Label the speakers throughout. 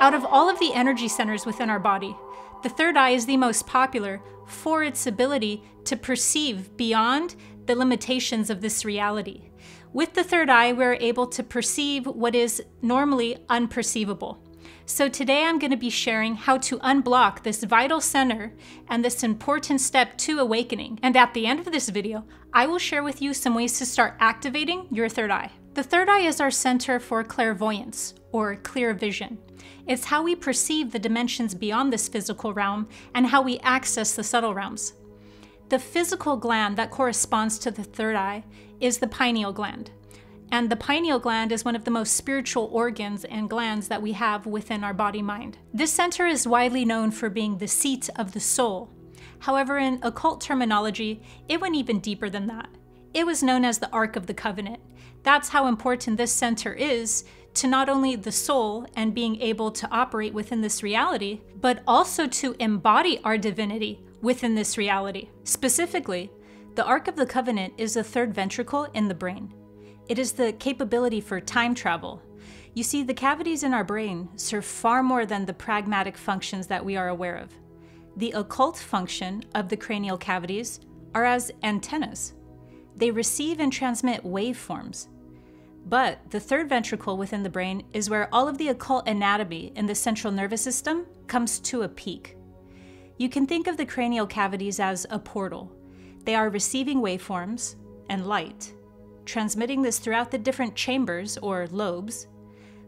Speaker 1: Out of all of the energy centers within our body, the third eye is the most popular for its ability to perceive beyond the limitations of this reality. With the third eye, we're able to perceive what is normally unperceivable. So today I'm going to be sharing how to unblock this vital center and this important step to awakening. And at the end of this video, I will share with you some ways to start activating your third eye. The third eye is our center for clairvoyance, or clear vision. It's how we perceive the dimensions beyond this physical realm and how we access the subtle realms. The physical gland that corresponds to the third eye is the pineal gland. And the pineal gland is one of the most spiritual organs and glands that we have within our body-mind. This center is widely known for being the seat of the soul. However, in occult terminology, it went even deeper than that. It was known as the Ark of the Covenant. That's how important this center is to not only the soul and being able to operate within this reality, but also to embody our divinity within this reality. Specifically, the Ark of the Covenant is the third ventricle in the brain. It is the capability for time travel. You see, the cavities in our brain serve far more than the pragmatic functions that we are aware of. The occult function of the cranial cavities are as antennas. They receive and transmit waveforms. But the third ventricle within the brain is where all of the occult anatomy in the central nervous system comes to a peak. You can think of the cranial cavities as a portal. They are receiving waveforms and light, transmitting this throughout the different chambers or lobes,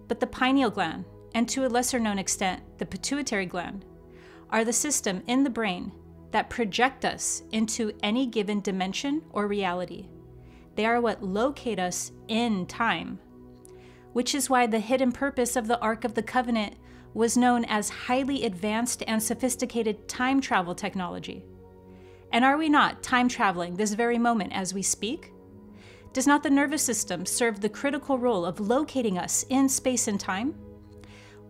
Speaker 1: but the pineal gland, and to a lesser known extent, the pituitary gland, are the system in the brain that project us into any given dimension or reality. They are what locate us in time, which is why the hidden purpose of the Ark of the Covenant was known as highly advanced and sophisticated time travel technology. And are we not time traveling this very moment as we speak? Does not the nervous system serve the critical role of locating us in space and time?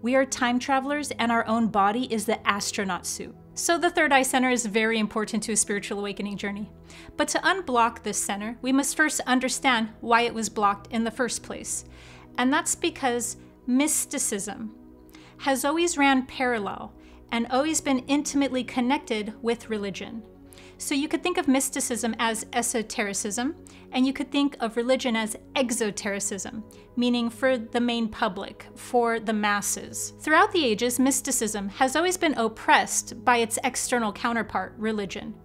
Speaker 1: We are time travelers, and our own body is the astronaut suit. So the third eye center is very important to a spiritual awakening journey. But to unblock this center, we must first understand why it was blocked in the first place. And that's because mysticism has always ran parallel and always been intimately connected with religion. So you could think of mysticism as esotericism, and you could think of religion as exotericism, meaning for the main public, for the masses. Throughout the ages, mysticism has always been oppressed by its external counterpart, religion.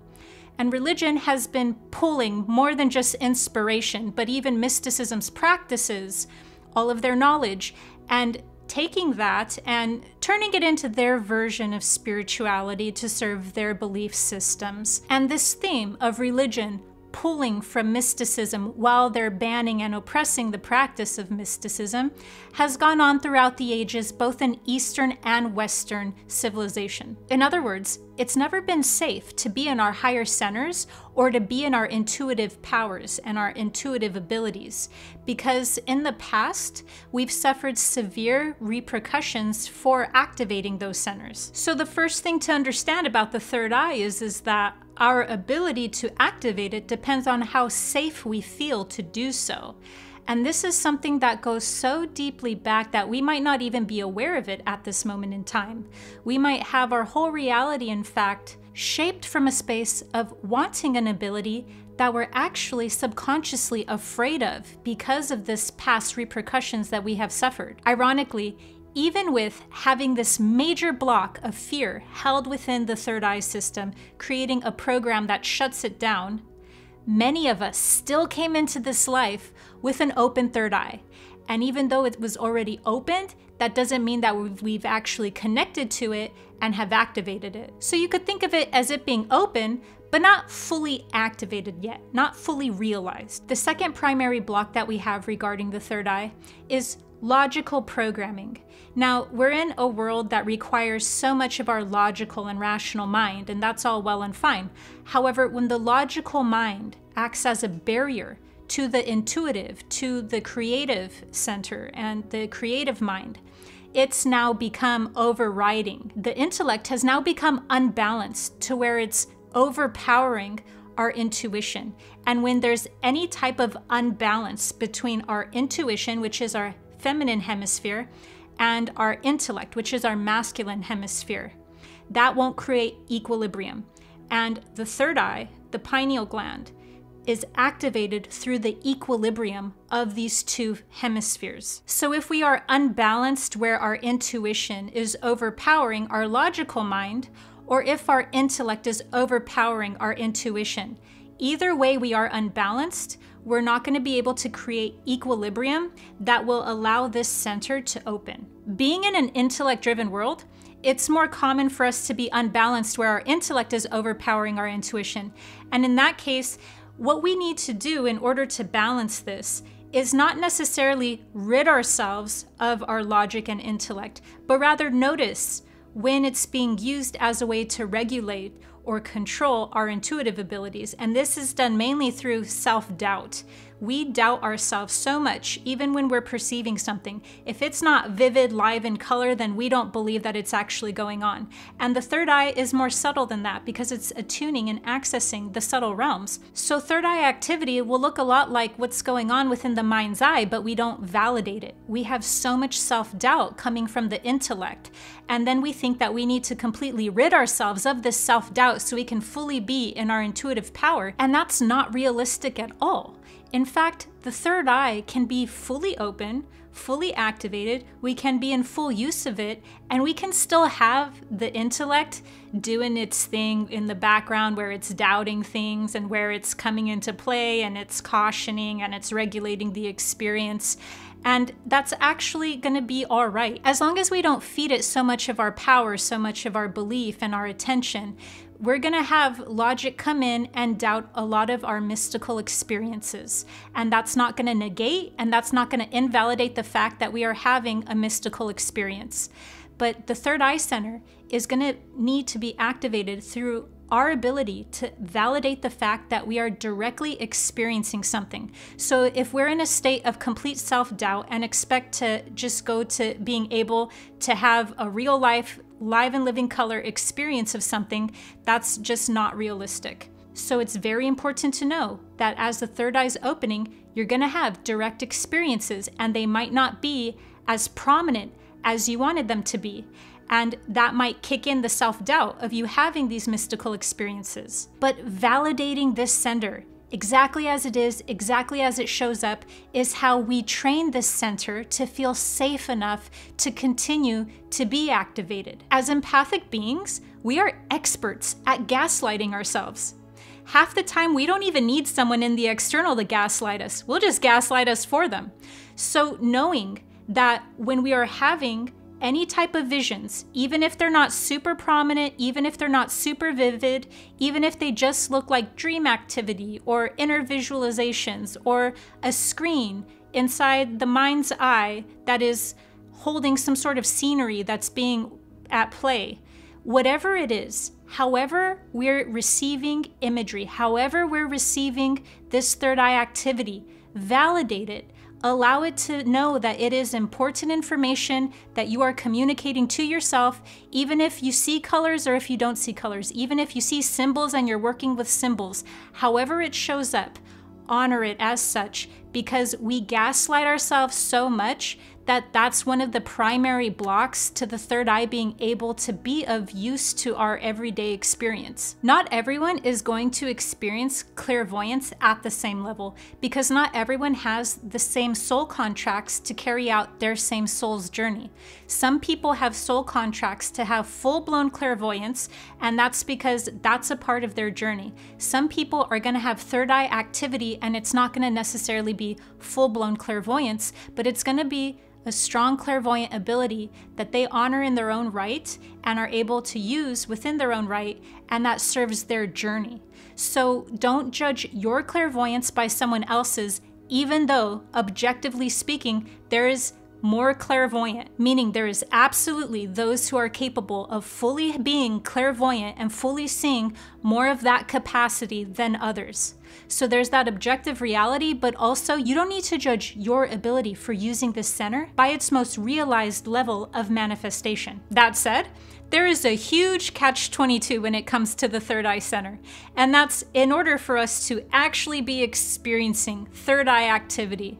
Speaker 1: And religion has been pulling more than just inspiration, but even mysticism's practices, all of their knowledge, and taking that and turning it into their version of spirituality to serve their belief systems. And this theme of religion pulling from mysticism while they're banning and oppressing the practice of mysticism has gone on throughout the ages, both in Eastern and Western civilization. In other words, it's never been safe to be in our higher centers or to be in our intuitive powers and our intuitive abilities, because in the past, we've suffered severe repercussions for activating those centers. So the first thing to understand about the third eye is that our ability to activate it depends on how safe we feel to do so. And this is something that goes so deeply back that we might not even be aware of it at this moment in time. We might have our whole reality, in fact, shaped from a space of wanting an ability that we're actually subconsciously afraid of because of this past repercussions that we have suffered. Ironically, even with having this major block of fear held within the third eye system, creating a program that shuts it down, many of us still came into this life with an open third eye. And even though it was already opened, that doesn't mean that we've actually connected to it and have activated it. So you could think of it as it being open, but not fully activated yet, not fully realized. The second primary block that we have regarding the third eye is logical programming. Now, we're in a world that requires so much of our logical and rational mind, and that's all well and fine. However, when the logical mind acts as a barrier to the intuitive, to the creative center and the creative mind, it's now become overriding. The intellect has now become unbalanced to where it's overpowering our intuition. And when there's any type of unbalance between our intuition, which is our feminine hemisphere, and our intellect, which is our masculine hemisphere. That won't create equilibrium. And the third eye, the pineal gland, is activated through the equilibrium of these two hemispheres. So if we are unbalanced where our intuition is overpowering our logical mind, or if our intellect is overpowering our intuition, either way we are unbalanced, we're not going to be able to create equilibrium that will allow this center to open. Being in an intellect-driven world, it's more common for us to be unbalanced where our intellect is overpowering our intuition. And in that case, what we need to do in order to balance this is not necessarily rid ourselves of our logic and intellect, but rather notice when it's being used as a way to regulate or control our intuitive abilities. And this is done mainly through self-doubt. We doubt ourselves so much, even when we're perceiving something. If it's not vivid, live in color, then we don't believe that it's actually going on. And the third eye is more subtle than that because it's attuning and accessing the subtle realms. So third eye activity will look a lot like what's going on within the mind's eye, but we don't validate it. We have so much self-doubt coming from the intellect. And then we think that we need to completely rid ourselves of this self-doubt so we can fully be in our intuitive power. And that's not realistic at all. In fact, the third eye can be fully open, fully activated, we can be in full use of it, and we can still have the intellect doing its thing in the background where it's doubting things and where it's coming into play and it's cautioning and it's regulating the experience. And that's actually going to be all right. As long as we don't feed it so much of our power, so much of our belief and our attention, we're going to have logic come in and doubt a lot of our mystical experiences. And that's not going to negate and that's not going to invalidate the fact that we are having a mystical experience. But the third eye center is going to need to be activated through our ability to validate the fact that we are directly experiencing something. So if we're in a state of complete self-doubt and expect to just go to being able to have a real life, live and living color experience of something, that's just not realistic. So it's very important to know that as the third eye is opening, you're going to have direct experiences and they might not be as prominent as you wanted them to be. And that might kick in the self-doubt of you having these mystical experiences. But validating this center exactly as it is, exactly as it shows up, is how we train this center to feel safe enough to continue to be activated. As empathic beings, we are experts at gaslighting ourselves. Half the time, we don't even need someone in the external to gaslight us. We'll just gaslight us for them. So knowing that when we are having any type of visions, even if they're not super prominent, even if they're not super vivid, even if they just look like dream activity or inner visualizations or a screen inside the mind's eye that is holding some sort of scenery that's being at play, whatever it is, however we're receiving imagery, however we're receiving this third eye activity, validate it. Allow it to know that it is important information that you are communicating to yourself, even if you see colors or if you don't see colors, even if you see symbols and you're working with symbols. However it shows up, honor it as such, because we gaslight ourselves so much that that's one of the primary blocks to the third eye being able to be of use to our everyday experience. Not everyone is going to experience clairvoyance at the same level because not everyone has the same soul contracts to carry out their same soul's journey. Some people have soul contracts to have full-blown clairvoyance, and that's because that's a part of their journey. Some people are going to have third eye activity and it's not going to necessarily be full-blown clairvoyance, but it's going to be a strong clairvoyant ability that they honor in their own right and are able to use within their own right, and that serves their journey. So don't judge your clairvoyance by someone else's, even though, objectively speaking, there is more clairvoyant, meaning there is absolutely those who are capable of fully being clairvoyant and fully seeing more of that capacity than others. So there's that objective reality, but also you don't need to judge your ability for using this center by its most realized level of manifestation. That said, there is a huge catch-22 when it comes to the third eye center, and that's in order for us to actually be experiencing third eye activity.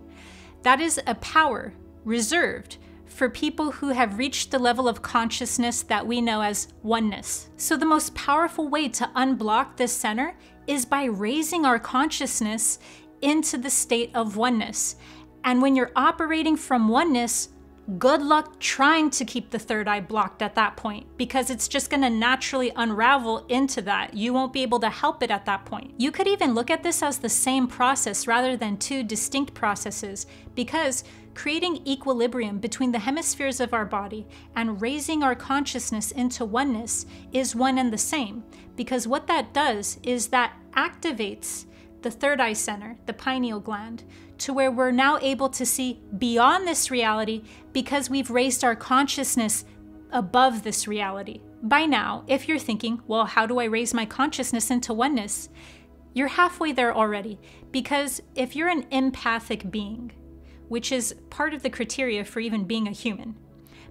Speaker 1: That is a power reserved for people who have reached the level of consciousness that we know as oneness. So the most powerful way to unblock this center is by raising our consciousness into the state of oneness. And when you're operating from oneness, good luck trying to keep the third eye blocked at that point, because it's just going to naturally unravel into that. You won't be able to help it at that point. You could even look at this as the same process rather than two distinct processes, because creating equilibrium between the hemispheres of our body and raising our consciousness into oneness is one and the same, because what that does is that activates the third eye center, the pineal gland, to where we're now able to see beyond this reality because we've raised our consciousness above this reality. By now, if you're thinking, well, how do I raise my consciousness into oneness? You're halfway there already, because if you're an empathic being, which is part of the criteria for even being a human,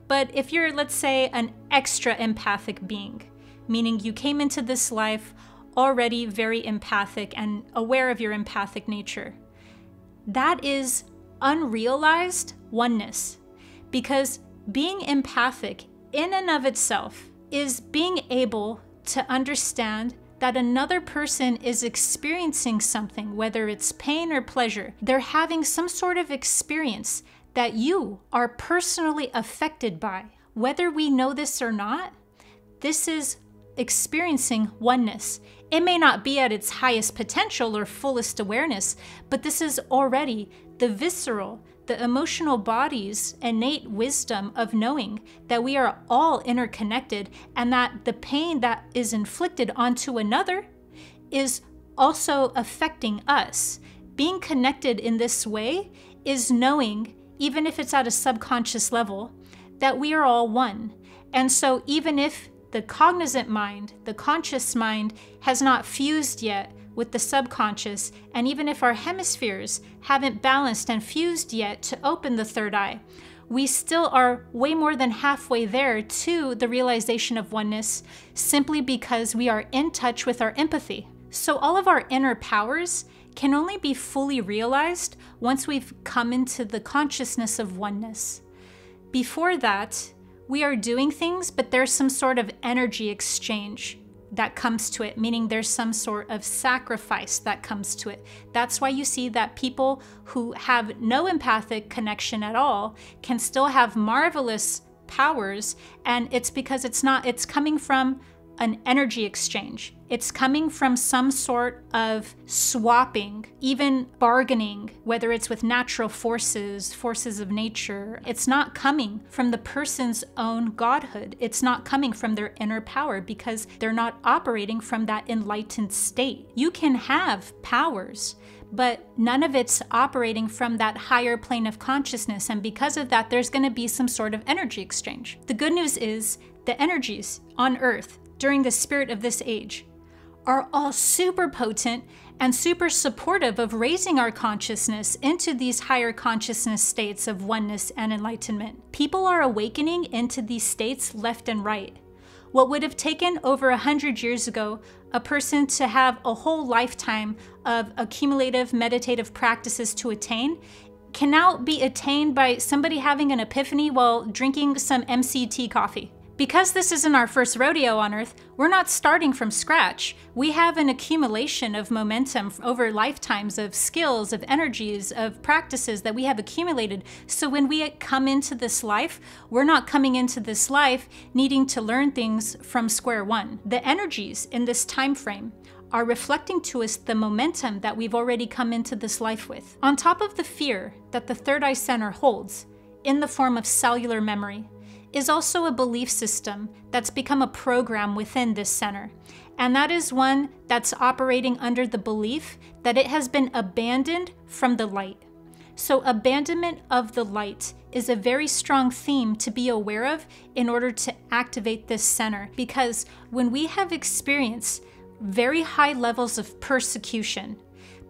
Speaker 1: but if you're, let's say, an extra empathic being, meaning you came into this life already very empathic and aware of your empathic nature, that is unrealized oneness, because being empathic in and of itself is being able to understand that another person is experiencing something, whether it's pain or pleasure. They're having some sort of experience that you are personally affected by. Whether we know this or not, this is experiencing oneness. It may not be at its highest potential or fullest awareness, but this is already the visceral, the emotional body's innate wisdom of knowing that we are all interconnected, and that the pain that is inflicted onto another is also affecting us. Being connected in this way is knowing, even if it's at a subconscious level, that we are all one. And so even if the cognizant mind, the conscious mind, has not fused yet with the subconscious, and even if our hemispheres haven't balanced and fused yet to open the third eye, we still are way more than halfway there to the realization of oneness, simply because we are in touch with our empathy. So all of our inner powers can only be fully realized once we've come into the consciousness of oneness. Before that, we are doing things, but there's some sort of energy exchange that comes to it, meaning there's some sort of sacrifice that comes to it. That's why you see that people who have no empathic connection at all can still have marvelous powers, and it's because it's coming from an energy exchange. It's coming from some sort of swapping, even bargaining, whether it's with natural forces of nature. It's not coming from the person's own godhood. It's not coming from their inner power, because they're not operating from that enlightened state. You can have powers, but none of it's operating from that higher plane of consciousness, and because of that, there's going to be some sort of energy exchange. The good news is the energies on Earth during the spirit of this age are all super potent and super supportive of raising our consciousness into these higher consciousness states of oneness and enlightenment. People are awakening into these states left and right. What would have taken over 100 years ago a person to have a whole lifetime of accumulative meditative practices to attain can now be attained by somebody having an epiphany while drinking some MCT coffee. Because this isn't our first rodeo on Earth, we're not starting from scratch. We have an accumulation of momentum over lifetimes of skills, of energies, of practices that we have accumulated. So when we come into this life, we're not coming into this life needing to learn things from square one. The energies in this time frame are reflecting to us the momentum that we've already come into this life with. On top of the fear that the third eye center holds in the form of cellular memory, is also a belief system that's become a program within this center. And that is one that's operating under the belief that it has been abandoned from the light. So abandonment of the light is a very strong theme to be aware of in order to activate this center. Because when we have experienced very high levels of persecution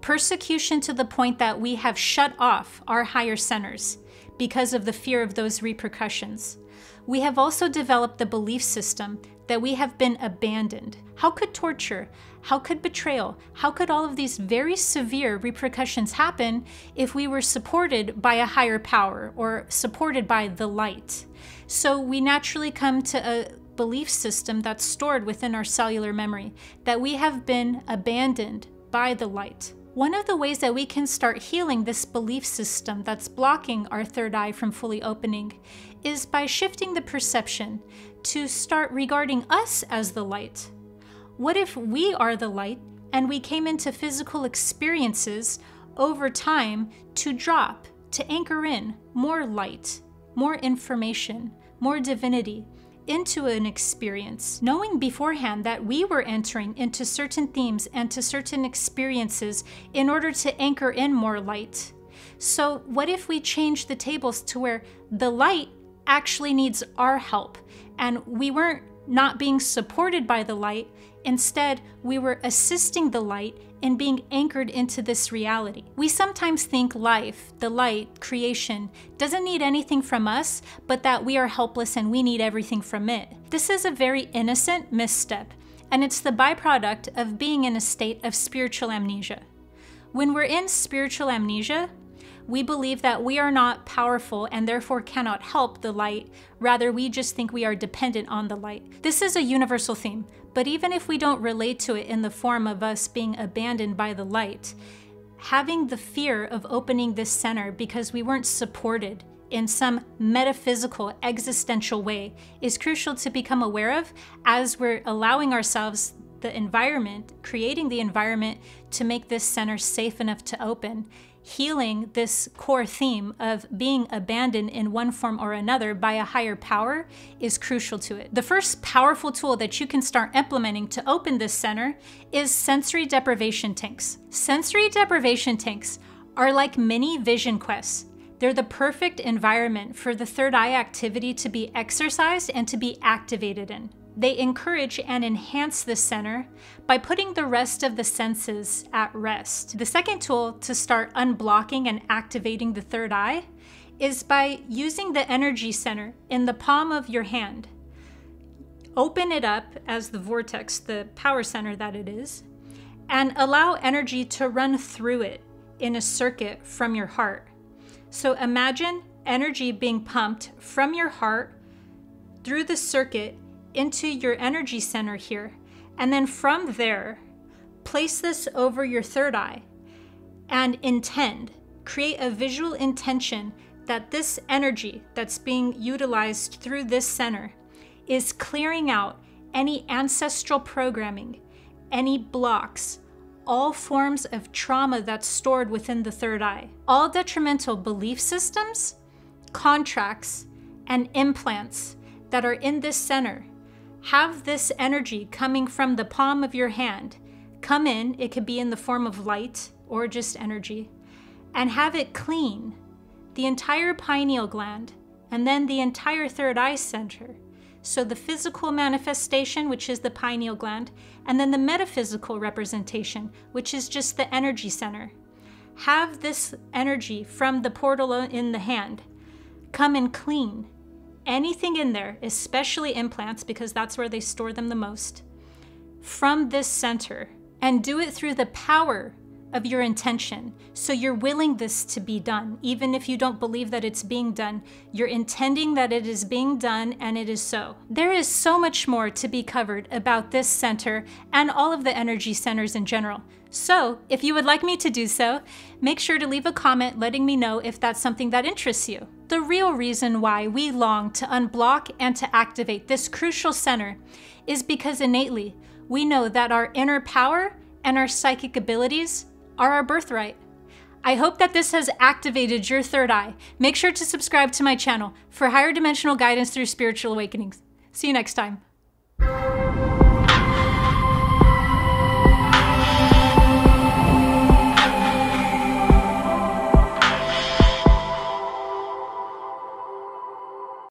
Speaker 1: to the point that we have shut off our higher centers because of the fear of those repercussions, we have also developed the belief system that we have been abandoned. How could torture, How could betrayal, how could all of these very severe repercussions happen if we were supported by a higher power or supported by the light? So we naturally come to a belief system that's stored within our cellular memory, that we have been abandoned by the light. One of the ways that we can start healing this belief system that's blocking our third eye from fully opening is by shifting the perception to start regarding us as the light. What if we are the light and we came into physical experiences over time to drop, to anchor in more light, more information, more divinity into an experience, knowing beforehand that we were entering into certain themes and to certain experiences in order to anchor in more light? So what if we change the tables to where the light actually needs our help and we weren't not being supported by the light? Instead, we were assisting the light in being anchored into this reality. We sometimes think life, the light, creation, doesn't need anything from us, but that we are helpless and we need everything from it. This is a very innocent misstep, and it's the byproduct of being in a state of spiritual amnesia. When we're in spiritual amnesia, we believe that we are not powerful and therefore cannot help the light. Rather, we just think we are dependent on the light. This is a universal theme, but even if we don't relate to it in the form of us being abandoned by the light, having the fear of opening this center because we weren't supported in some metaphysical, existential way is crucial to become aware of as we're allowing ourselves the environment, creating the environment to make this center safe enough to open. Healing this core theme of being abandoned in one form or another by a higher power is crucial to it. The first powerful tool that you can start implementing to open this center is sensory deprivation tanks. Sensory deprivation tanks are like mini vision quests. They're the perfect environment for the third eye activity to be exercised and to be activated in. They encourage and enhance the center by putting the rest of the senses at rest. The second tool to start unblocking and activating the third eye is by using the energy center in the palm of your hand. Open it up as the vortex, the power center that it is, and allow energy to run through it in a circuit from your heart. So imagine energy being pumped from your heart through the circuit into your energy center here, and then from there place this over your third eye and create a visual intention that this energy that's being utilized through this center is clearing out any ancestral programming, any blocks, all forms of trauma that's stored within the third eye, all detrimental belief systems, contracts, and implants that are in this center. Have this energy coming from the palm of your hand come in, it could be in the form of light or just energy, and have it clean the entire pineal gland and then the entire third eye center. So the physical manifestation, which is the pineal gland, and then the metaphysical representation, which is just the energy center. Have this energy from the portal in the hand come and clean anything in there, especially implants, because that's where they store them the most, from this center, and do it through the power of your intention. So you're willing this to be done. Even if you don't believe that it's being done, you're intending that it is being done, and it is so. There is so much more to be covered about this center and all of the energy centers in general. So if you would like me to do so, make sure to leave a comment letting me know if that's something that interests you. The real reason why we long to unblock and to activate this crucial center is because innately we know that our inner power and our psychic abilities are our birthright. I hope that this has activated your third eye. Make sure to subscribe to my channel for higher dimensional guidance through spiritual awakenings. See you next time.